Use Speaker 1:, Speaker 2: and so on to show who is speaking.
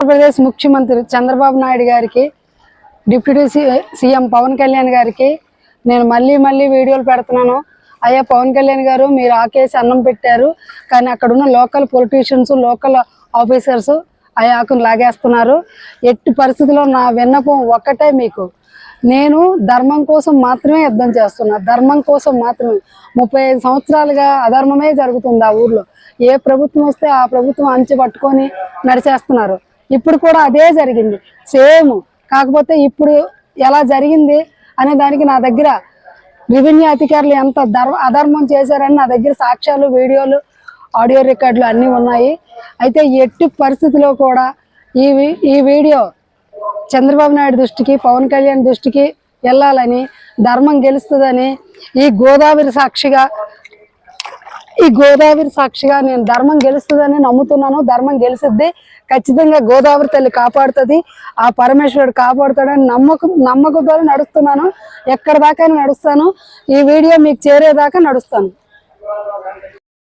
Speaker 1: ఆంధ్రప్రదేశ్ ముఖ్యమంత్రి చంద్రబాబు నాయుడు గారికి, deputy CM Pawan Kalyan గారికి నేను మళ్ళీ వీడియోలు పెడుతున్నాను. అయ్యా పవన్ కళ్యాణ్ గారు, మీరు ఆకేసి అన్నం పెట్టారు, కానీ అక్కడున్న లోకల్ పొలిటీషియన్స్, లోకల్ ఆఫీసర్స్ ఆ ఆకును లాగేస్తున్నారు. ఎట్టి పరిస్థితుల్లో నా విన్నపం ఒక్కటే మీకు, నేను ధర్మం కోసం మాత్రమే యుద్ధం చేస్తున్నా, ధర్మం కోసం మాత్రమే. 35 సంవత్సరాలుగా అధర్మమే జరుగుతుంది ఆ ఊర్లో. ఏ ప్రభుత్వం వస్తే ఆ ప్రభుత్వం అంచె పట్టుకొని నడిచేస్తున్నారు. ఇప్పుడు కూడా అదే జరిగింది సేమ్. కాకపోతే ఇప్పుడు ఎలా జరిగింది అనే దానికి నా దగ్గర రెవెన్యూ అధికారులు ఎంత అధర్మం చేశారని నా దగ్గర సాక్ష్యాలు, వీడియోలు, ఆడియో రికార్డులు అన్నీ ఉన్నాయి. అయితే ఎట్టి పరిస్థితిలో కూడా ఈ వీడియో చంద్రబాబు నాయుడు దృష్టికి, పవన్ కళ్యాణ్ దృష్టికి వెళ్ళాలని, ధర్మం గెలుస్తుందని ఈ గోదావరి సాక్షిగా నేను ధర్మం గెలుస్తుందని నమ్ముతున్నాను. ధర్మం గెలుస్తుంది, ఖచ్చితంగా గోదావరి తల్లి కాపాడుతుంది, ఆ పరమేశ్వరుడు కాపాడుతాడని నమ్మకంతో నడుస్తున్నాను. ఎక్కడి దాకా నడుస్తాను, ఈ వీడియో మీకు చేరేదాకా నడుస్తాను.